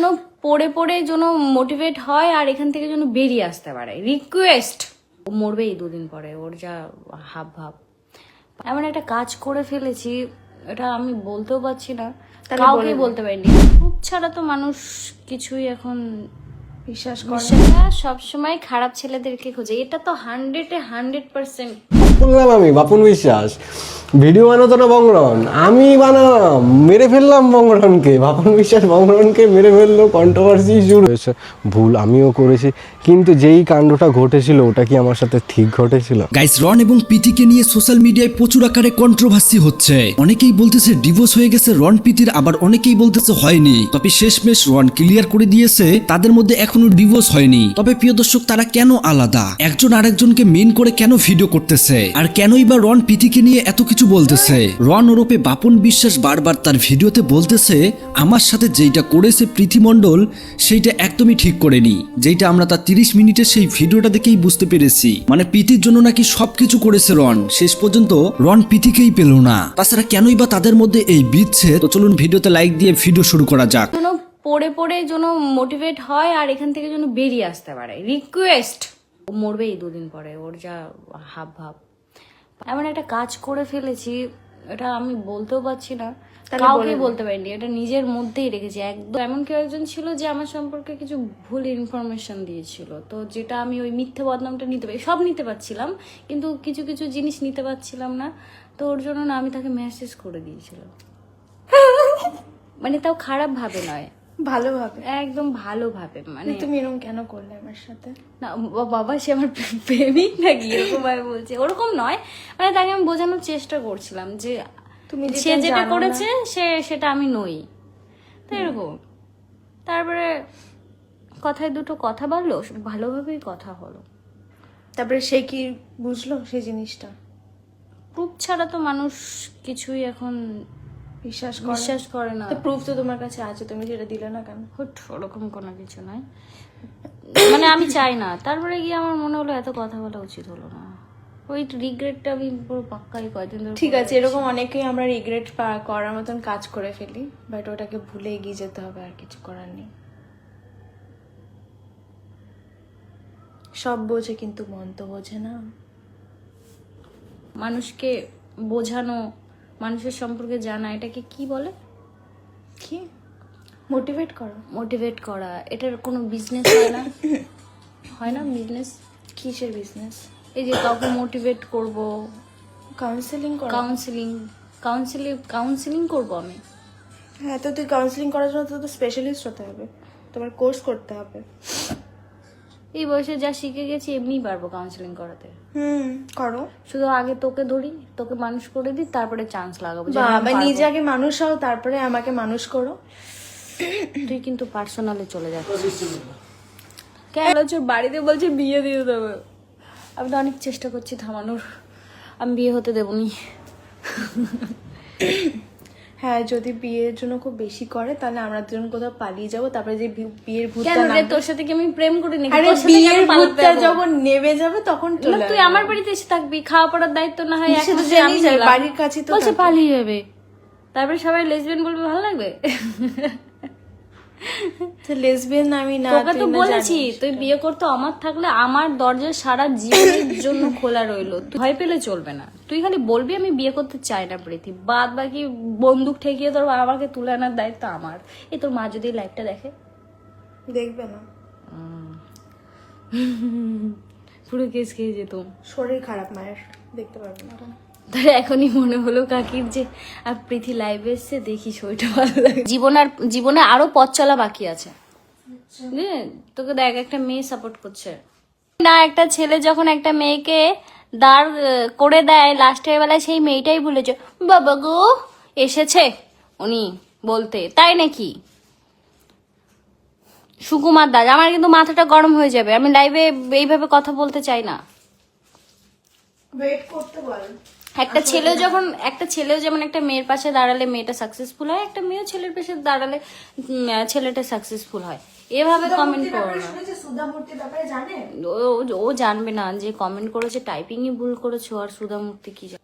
যেন পড়ে পড়ে যেন মোটিভেট হয় আর এখান থেকে যেন বেরিয়ে আসতে পারে। রিকোয়েস্ট, ও মরবে এই 2 দিন পরে, ওর যা হাব ভাব। এমন একটা কাজ করে ফেলেছি, এটা আমি বলতেও পারছি না, কাউকে বলতে পারিনি। খুব ছাড়া তো মানুষ কিছুই এখন বিশ্বাস করে সবসময় খারাপ ছেলেদেরকে খোঁজে, এটা তো 100% বললাম আমি বাপন বিশ্বাস ভিডিও বানাতো না বংরন, আমি বানালাম, মেরে ফেললাম বংরনকে। বাপন বিশ্বাস বংরনকে মেরে ফেললো, কন্ট্রোভার্সি শুরু হয়েছে। ভুল আমিও করেছি, কিন্তু যেই কাণ্ডটা ঘটেছিল ওটা কি আমার সাথে ঠিক ঘটেছিল? গাইস, রন এবং প্রীতিকে নিয়ে সোশ্যাল মিডিয়ায় প্রচুর আকারে কন্ট্রোভার্সি হচ্ছে। অনেকেই বলতেছে ডিভোর্স হয়ে গেছে রন প্রীতির, আবার অনেকেই বলতেছে হয়নি। তবে শেষমেশ রন ক্লিয়ার করে দিয়েছে তাদের মধ্যে এখনো ডিভোর্স হয়নি। তবে প্রিয় দর্শক, তারা কেন আলাদা, একজন আরেকজনকে মেন করে কেন ভিডিও করতেছে, আর কেনই বা রন প্রীতিকে নিয়ে এত কিছু বলতেছে? রন ওরূপে বাপন বিশ্বাস বারবার তার ভিডিওতে বলতেছে আমার সাথে যেইটা করেছে প্রীতি মণ্ডল সেইটা একদমই ঠিক করেনি, যেটা আমরা তার 30 মিনিটের সেই ভিডিওটা দেখেই বুঝতে পেরেছি। মানে প্রীতির জন্য নাকি সবকিছু করেছে রন, শেষ পর্যন্ত রন প্রীতিকেই পেল না। তাছাড়া কেনই বা তাদের মধ্যে এই বিচ্ছেদ? তো চলুন ভিডিওতে লাইক দিয়ে ভিডিও শুরু করা যাক। যেন পড়ে পড়ে যেন মোটিভেট হয় আর এখান থেকে যেন বেরিয়ে আসতে পারে। রিকোয়েস্ট, ও মরবে এই 2 দিন পরে, ওর যা হাব ভাব। এমন একটা কাজ করে ফেলেছি, এটা আমি বলতেও পারছি না, কাউকে বলতে পারিনি, এটা নিজের মধ্যেই রেখেছি একদম। এমন কেউ একজন ছিল যে আমার সম্পর্কে কিছু ভুল ইনফরমেশন দিয়েছিল, তো যেটা আমি ওই মিথ্যে বদনামটা নিতে পারি, সব নিতে পারছিলাম কিন্তু কিছু কিছু জিনিস নিতে পারছিলাম না, তো ওর জন্য না আমি তাকে মেসেজ করে দিয়েছিলাম। মানে তাও খারাপ ভাবে নয়, ভালোভাবে, একদম ভালোভাবে। মানে তুমি এরকম কেন করলে আমার সাথে? না বাবা, সে আমার প্রেমিক নাকি এরকম ভাবে বলছে, ওরকম নয়। মানে তাকে আমি বোঝানোর চেষ্টা করছিলাম যে তুমি সে যেটা করেছে সেটা আমি নই, তো এরকম। তারপরে কথায় দুটো কথা বললো, ভালোভাবেই কথা হলো। তারপরে সে কি বুঝলো সেই জিনিসটা? প্রুফ ছাড়া তো মানুষ কিছুই এখন বিশ্বাস করে না। তো প্রুফ তো তোমার কাছে আছে, তুমি সেটা দিলে না কেন? হুট, ওরকম কোনো কিছু নয়, মানে আমি চাই না। তারপরে গিয়ে আমার মনে হলো এত কথা বলা উচিত হলো না, ওই রিগ্রেটটা আমি পুরো পাক্কাই কয়দিন ধরে। ঠিক আছে, এরকম অনেকেই আমরা রিগ্রেট করার মতন কাজ করে ফেলি, বাট ওটাকে ভুলে এগিয়ে যেতে হবে, আর কিছু করার নেই। সব বোঝে কিন্তু মন তো বোঝে না। মানুষকে বোঝানো, মানুষের সম্পর্কে জানা, এটাকে কি বলে? কি মোটিভেট করো? মোটিভেট করা, এটার কোনো বিজনেস হয় না? হয় না বিজনেস? কিসের বিজনেস? এই যে কাউকে মোটিভেট করব, কাউন্সেলিং করো? কাউন্সিলিং করব আমি। হ্যাঁ, তো তুই কাউন্সেলিং করার জন্য তো স্পেশালিস্ট হতে হবে, তোমার কোর্স করতে হবে। এই বয়সে যা শিখে গেছি এমনিই পারবো কাউন্সিলিং করাতে। করো। শুধু আগে তোকে ধরি, তোকে মানুষ করে দিই, তারপরে চান্স লাগাবো। বাবা, নিজে আগে মানুষ হও, তারপরে আমাকে মানুষ করো। তুই কিন্তু পার্সোনালে চলে যাচ্ছিস। কেন বলছো? বাড়িতে বলছে বিয়ে দিয়ে দেবে, আমি তো অনেক চেষ্টা করছি থামানোর, আমি বিয়ে হতে দেবনি। হ্যাঁ, যদি বিয়ের জন্য খুব বেশি করে তাহলে আমরা দুজন কোথাও পালিয়ে যাবো, তারপরে যে বিয়ের ভূতটা কেন রে, তোর সাথে কি আমি প্রেম করি নাকি? আরে তোর সাথে বিয়ের কেন পালাতে ভূতটা যাবো? যখন নেমে যাবে তখন না, চলে তুই আমার বাড়িতে এসে থাকবি, খাওয়া পড়ার দায়িত্ব না হয় এক সে তো মাসে জানি আমি যাই, নিলাম। বাড়ির কাছে তো বলছে থাকে। পালিয়ে যাবে, তারপরে সবাই লেসবিয়ান বলবে, ভালো লাগবে? লেসবিয়ান আমি না, তোকে তো তুই না বলেছি জানিস। তুই বিয়ে করতে অমত থাকলে আমার দরজা সারা জীবনের জন্য খোলা রইলো, তুই ভয় পেলে চলবে না। তুই খালি বলবি আমি বিয়ে করতে চাই না প্রীতি, বাদ বাকি বন্দুক ঠেকিয়ে তোর বাবাকে তুলে আনার দায়িত্ব আমার। এই তোর মা যদি লাইভটা দেখে, দেখবে না, পুরো কেস খেয়ে যেত। শরীর খারাপ মায়ের, দেখতে পারবে না। তার এখনই মনে হলো কাকির যে প্রীতি লাইভে এসছে, দেখি শরীরটা ভালো লাগে। জীবনে আরো পথ চলা বাকি আছে, তোকে দেখ একটা মেয়ে সাপোর্ট করছে না, একটা ছেলে যখন একটা মেয়েকে দাঁড় করে দেয় লাস্টের বেলায়, সেই মেয়েটাই ভুলেছে বাবা গো এসেছে উনি বলতে, তাই নাকি? সুকুমার দাস, আমার কিন্তু মাথাটা গরম হয়ে যাবে, আমি লাইভে এইভাবে কথা বলতে চাই না। ওয়েট করতে বল। একটা ছেলেও যেমন একটা মেয়ের পাশে দাঁড়ালে মেয়েটা সাকসেসফুল হয়, একটা মেয়েও ছেলের পাশে দাঁড়ালে ছেলেটা সাকসেসফুল হয়। এভাবে কমেন্ট করো না। সুধামূর্তির ব্যাপারে জানে? ও জানবে না যে কমেন্ট করেছে, টাইপিংই ভুল করেছো, আর সুধামূর্তি কি জানে?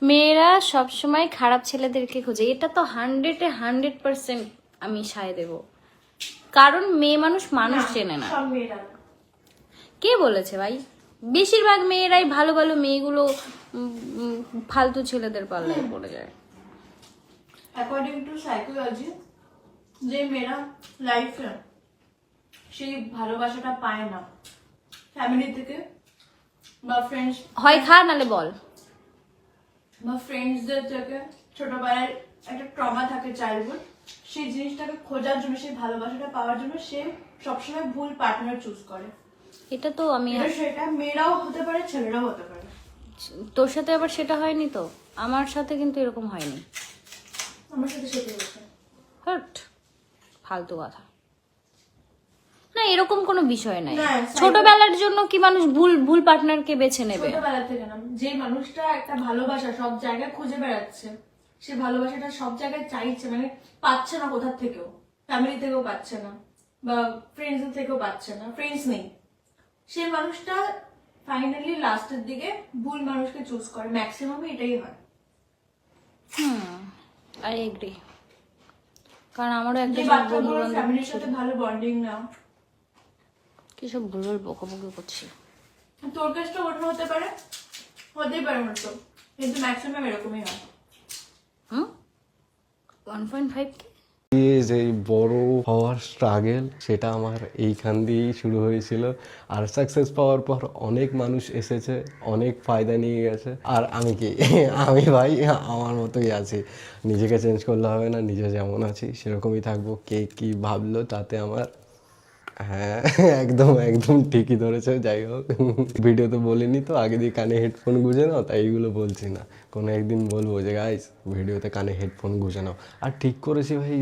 মেয়েরা সবসময় খারাপ ছেলেদেরকে খোঁজে, এটা তো 100% আমি সায় দেব। কারণ মেয়ে মানুষ চেনে না। সব মেয়েরা না। কে বলেছে ভাই? বেশিরভাগ মেয়েরাই ভালো ভালো মেয়েগুলো ফালতু ছেলেদের পাল্লায় পড়ে যায়। অ্যাকর্ডিং টু সাইকোলজি, যে মেয়েরা লাইফে সেই ভালোবাসাটা পায় না ফ্যামিলি থেকে বা ফ্রেন্ডস হয় খা নালে বল। বা ফ্রেন্ডসদের থেকে, ছোটবেলায় একটা ট্রমা থাকে চাইল্ডহুড, সেই জিনিসটাকে খোঁজার জন্য, সেই ভালোবাসাটা পাওয়ার জন্য সে সবসময় ভুল পার্টনার চুজ করে। এটা তো আমি সেটা মেয়েরাও হতে পারে, ছেলেরাও হতে পারে। তোর সাথে আবার সেটা হয়নি তো, আমার সাথে কিন্তু এরকম হয়নি। আমার সাথে সেটাই হয়েছে। হট, ফালতু কথা। না, এরকম কোনো বিষয় নাই। না, ছোটবেলার জন্য কি মানুষ ভুল পার্টনারকে বেছে নেবে? ছোটবেলা থেকে না, যে মানুষটা একটা ভালোবাসা সব জায়গায় খুঁজে বেড়াচ্ছে, সে ভালোবাসাটা সব জায়গায় চাইছে, মানে পাচ্ছে না কোথার থেকেও, ফ্যামিলি থেকেও পাচ্ছে না বা ফ্রেন্ডস থেকেও পাচ্ছে না, ফ্রেন্ডস নেই, সেই মানুষটা ফাইনালি লাস্টের দিকে ভুল মানুষকে চুজ করে। ম্যাক্সিমামই এটাই হয়। I agree. কারণ আমারও একটা যে বাচ্চাগুলোর ফ্যামিলির সাথে ভালো বন্ডিং না। কি সব ভুলভাল বকাবকি করছি। তোর কাজটা ওঠা হতে পারে, হতেই পারে মতো, কিন্তু ম্যাক্সিমাম এরকমই হয়। 1.5 কি যে বড় হওয়ার স্ট্রাগল, সেটা আমার এইখান দিয়েই শুরু হয়েছিল। আর সাকসেস পাওয়ার পর অনেক মানুষ এসেছে, অনেক ফায়দা নিয়ে গেছে। আর আমি কি আমি ভাই আমার মতোই আছি, নিজেকে চেঞ্জ করলে হবে না, নিজে যেমন আছি সেরকমই থাকবো। কে কি ভাবলো তাতে আমার, হ্যাঁ একদম একদম ঠিকই ধরেছে। যাই হোক, ভিডিওতে বলিনি তো আগে দিয়ে কানে হেডফোন গুঁজে নাও, তাই এইগুলো বলছি না। কোনো একদিন বলবো যে গাইস ভিডিওতে কানে হেডফোন গুঁজে নাও। আর ঠিক করেছি ভাই,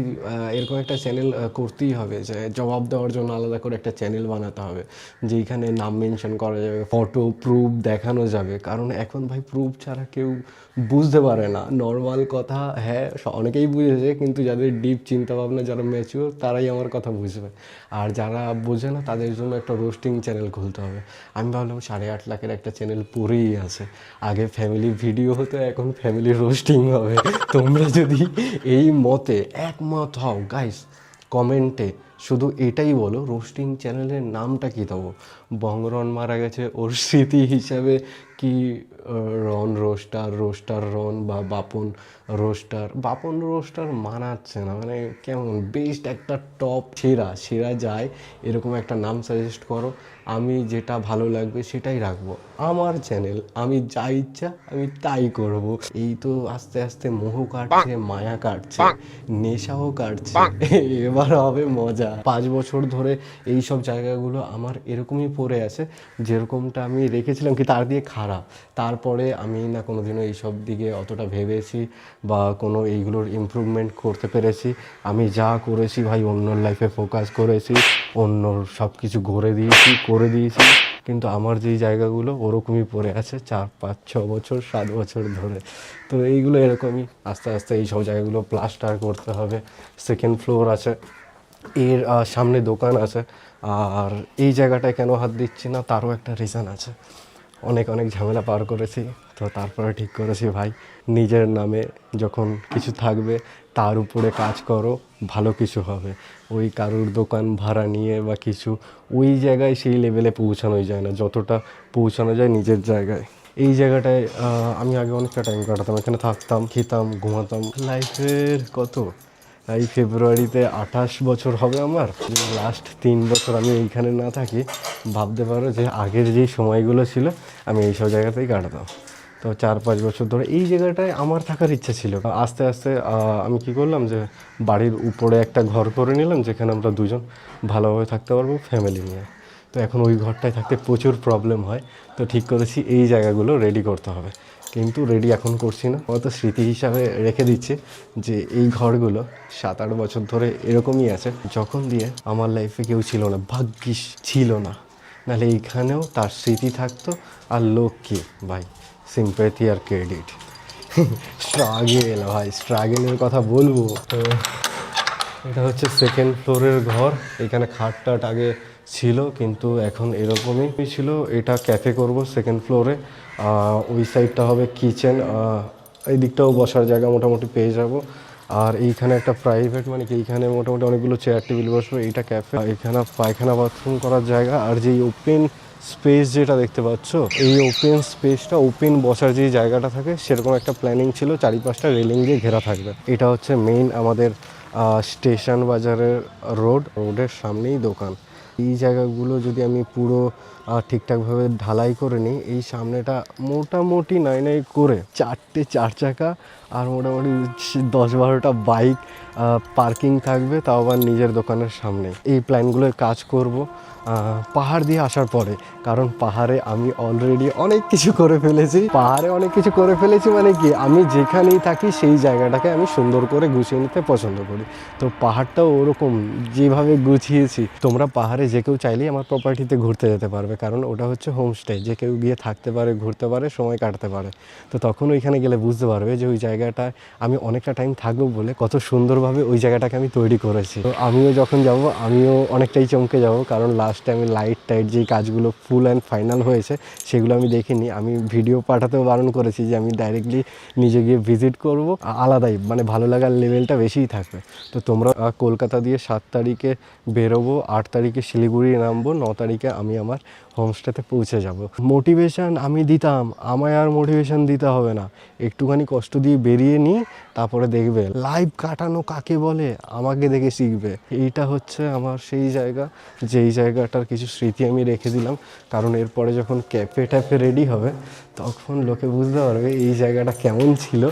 এরকম একটা চ্যানেল করতেই হবে, যে জবাব দেওয়ার জন্য আলাদা করে একটা চ্যানেল বানাতে হবে, যেখানে নাম মেনশন করা যাবে, ফটো প্রুফ দেখানো যাবে। কারণ এখন ভাই প্রুফ ছাড়া কেউ বুঝতে পারে না। নর্মাল কথা হ্যাঁ অনেকেই বুঝেছে, কিন্তু যাদের ডিপ চিন্তাভাবনা, যারা ম্যাচিওর, তারাই আমার কথা বুঝবে। আর যারা বোঝে না তাদের জন্য একটা রোস্টিং চ্যানেল খুলতে হবে। আমি ভাবলাম 8.5 লাখের একটা চ্যানেল পড়েই আছে, আগে ফ্যামিলি ভিডিও হতো, এখন ফ্যামিলি রোস্টিং হবে। তোমরা যদি এই মতে একমত হও গাইস, কমেন্টে শুধু এটাই বলো, রোস্টিং চ্যানেলের নামটা কী দেবো? বংরন মারা গেছে, ওর স্মৃতি হিসাবে কি রন রোস্টার রন, বা বাপন রোস্টার মানাচ্ছে না, মানে কেমন বেস্ট একটা টপ সেরা যায় এরকম একটা নাম সাজেস্ট করো। আমি যেটা ভালো লাগবে সেটাই রাখবো, আমার চ্যানেল, আমি যা ইচ্ছা আমি তাই করব। এই তো আস্তে আস্তে মোহ কাটছে, মায়া কাটছে, নেশাও কাটছে, এবার হবে মজা। 5 বছর ধরে এই সব জায়গাগুলো আমার এরকমই পড়ে আছে, যেরকমটা আমি রেখেছিলাম কি তার দিয়ে খারাপ। তারপরে আমি না কোনোদিনও এইসব দিকে অতটা ভেবেছি বা কোনো এইগুলোর ইমপ্রুভমেন্ট করতে পেরেছি। আমি যা করেছি ভাই অন্যর লাইফে ফোকাস করেছি, অন্যর সব কিছু করে দিয়েছি। কিন্তু আমার যেই জায়গাগুলো ওরকমই পড়ে আছে 4, 5, 6 বছর 7 বছর ধরে। তো এইগুলো এরকমই আস্তে আস্তে এই সব জায়গাগুলো প্লাস্টার করতে হবে। 2nd ফ্লোর আছে, এর সামনে দোকান আছে। আর এই জায়গাটায় কেন হাত দিচ্ছি না তারও একটা রিজন আছে। অনেক ঝামেলা পার করেছি, তো তারপরে ঠিক করেছি ভাই নিজের নামে যখন কিছু থাকবে তার উপরে কাজ করো, ভালো কিছু হবে। ওই কারুর দোকান ভাড়া নিয়ে বা কিছু, ওই জায়গায় সেই লেভেলে পৌঁছানোই যায় না যতটা পৌঁছানো যায় নিজের জায়গায়। এই জায়গাটায় আমি আগে অনেকটা টাইম কাটাতাম, এখানে থাকতাম, খেতাম, ঘুমাতাম। লাইফের এই ফেব্রুয়ারিতে 28 বছর হবে আমার। লাস্ট 3 বছর আমি এইখানে না থাকি, ভাবতে পারো যে আগের যেই সময়গুলো ছিল আমি এইসব জায়গাতেই কাটাতাম। তো 4-5 বছর ধরে এই জায়গাটায় আমার থাকার ইচ্ছা ছিল। আস্তে আস্তে আমি কি করলাম যে বাড়ির উপরে একটা ঘর করে নিলাম, যেখানে আমরা দুজন ভালোভাবে থাকতে পারবো ফ্যামিলি নিয়ে। তো এখন ওই ঘরটায় থাকতে প্রচুর প্রবলেম হয়, তো ঠিক করেছি এই জায়গাগুলো রেডি করতে হবে। কিন্তু রেডি এখন করছি না, হয়তো স্মৃতি হিসাবে রেখে দিচ্ছি যে এই ঘরগুলো 7-8 বছর ধরে এরকমই আছে, যখন দিয়ে আমার লাইফে কেউ ছিল না, ভাগ্যিস ছিল না, নাহলে এইখানেও তার স্মৃতি থাকতো। আর লোক কি ভাই, সিম্প্যাথি আর ক্রেডিট। স্ট্রাগেল ভাই, স্ট্রাগেলের কথা বলবো তো। এটা হচ্ছে 2nd ফ্লোরের ঘর। এখানে খাট আগে ছিল, কিন্তু এখন এরকমই ছিল। এটা ক্যাফে করব 2nd ফ্লোরে। ওই সাইডটা হবে কিচেন, এই দিকটাও বসার জায়গা মোটামুটি পেয়ে যাব। আর এইখানে একটা প্রাইভেট মানে কি এইখানে মোটামুটি অনেকগুলো চেয়ার টেবিল বসবে, এইটা ক্যাফে, এখানে পায়খানা বাথরুম করার জায়গা। আর যেই ওপেন স্পেস যেটা দেখতে পাচ্ছ, এই ওপেন স্পেসটা ওপেন বসার যে জায়গাটা থাকে সেরকম একটা প্ল্যানিং ছিল, চারিপাশটা রেলিং দিয়ে ঘেরা থাকবে। এটা হচ্ছে মেইন আমাদের স্টেশন বাজারের রোডের সামনেই দোকান। এই জায়গাগুলো যদি আমি পুরো ঠিকঠাকভাবে ঢালাই করে নিই, এই সামনেটা মোটামুটি নাই করে 4টে 4 চাকা আর মোটামুটি 10-12টা বাইক পার্কিং থাকবে, তাও আবার নিজের দোকানের সামনে। এই প্ল্যানগুলোয় কাজ করব পাহাড় দিয়ে আসার পরে, কারণ পাহাড়ে আমি অলরেডি অনেক কিছু করে ফেলেছি। মানে কি, আমি যেখানেই থাকি সেই জায়গাটাকে আমি সুন্দর করে গুছিয়ে নিতে পছন্দ করি। তো পাহাড়টাও ওরকম যেভাবে গুছিয়েছি, তোমরা পাহাড়ে যে কেউ চাইলেই আমার প্রপার্টিতে ঘুরতে যেতে পারবে, কারণ ওটা হচ্ছে হোমস্টে, যে কেউ গিয়ে থাকতে পারে, ঘুরতে পারে, সময় কাটাতে পারে। তো তখন ওইখানে গেলে বুঝতে পারবে যে ওই জায়গাটায় আমি অনেকটা টাইম থাকবো বলে কত সুন্দরভাবে ওই জায়গাটাকে আমি তৈরি করেছি। তো আমিও যখন যাব আমিও অনেকটাই চমকে যাব, কারণ লাস্টে আমি লাইট টাইট যেই কাজগুলো ফুল অ্যান্ড ফাইনাল হয়েছে সেগুলো আমি দেখিনি। আমি ভিডিও পাঠাতেও বারণ করেছি যে আমি ডাইরেক্টলি নিজে গিয়ে ভিজিট করব, আলাদাই মানে ভালো লাগার লেভেলটা বেশিই থাকবে। তো তোমরা কলকাতা দিয়ে 7 তারিখে বেরোবো, 8 তারিখে শিলিগুড়ি নামবো, 9 তারিখে আমি আমার হোমস্টেতে পৌঁছে যাব। মোটিভেশান আমি দিতাম, আমায় আর মোটিভেশান দিতে হবে না, একটুখানি কষ্ট দিয়ে বেরিয়ে নিই, তারপরে দেখবে লাইভ কাটানো কাকে বলে, আমাকে দেখে শিখবে। এইটা হচ্ছে আমার সেই জায়গা, যেই জায়গাটার কিছু স্মৃতি আমি রেখে দিলাম, কারণ এরপরে যখন ক্যাফে ট্যাফে রেডি হবে তখন লোকে বুঝতে পারবে এই জায়গাটা কেমন ছিল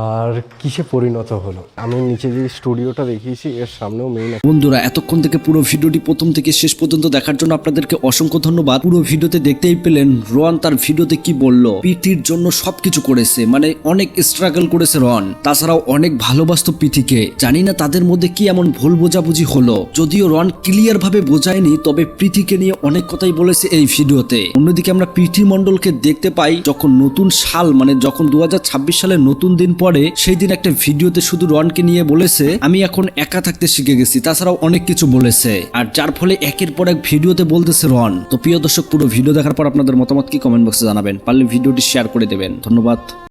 আর কিসে পরিণত হলো। আমি নিচে যে স্টুডিওটা দেখিয়েছি এর সামনেও মেইন। বন্ধুরা, এতক্ষণ থেকে পুরো ভিডিওটি প্রথম থেকে শেষ পর্যন্ত দেখার জন্য আপনাদেরকে অসংখ্য ধন্যবাদ। পুরো ভিডিওতে দেখতেই পেলেন রন তার ভিডিওতে কি বলল। প্রীতির জন্য সবকিছু করেছে, মানে অনেক স্ট্রাগল করেছে রন, তাছাড়াও অনেক ভালোবাসতো প্রীতিকে। জানি না তাদের মধ্যে কি এমন ভুল বোঝাবুঝি হলো, যদিও রন ক্লিয়ার ভাবে বোঝায়নি, তবে প্রীতিকে নিয়ে অনেক কথাই বলেছে এই ভিডিওতে। অন্যদিকে আমরা প্রীতি মণ্ডলকে দেখতে পাই যখন নতুন সাল, মানে যখন 2026 সালের নতুন দিন পরে, সেই দিন একটা ভিডিওতে শুধু রনকে নিয়ে বলেছে আমি এখন একা থাকতে শিখে গেছি, তাছাড়াও অনেক কিছু বলেছে, আর যার ফলে একের পর এক ভিডিওতে বলতেছে রন। তো প্রিয় দর্শক, পুরো ভিডিও দেখার পর আপনাদের মতামত কি কমেন্ট বক্সে জানাবেন, পারলে ভিডিওটি শেয়ার করে দেবেন। ধন্যবাদ।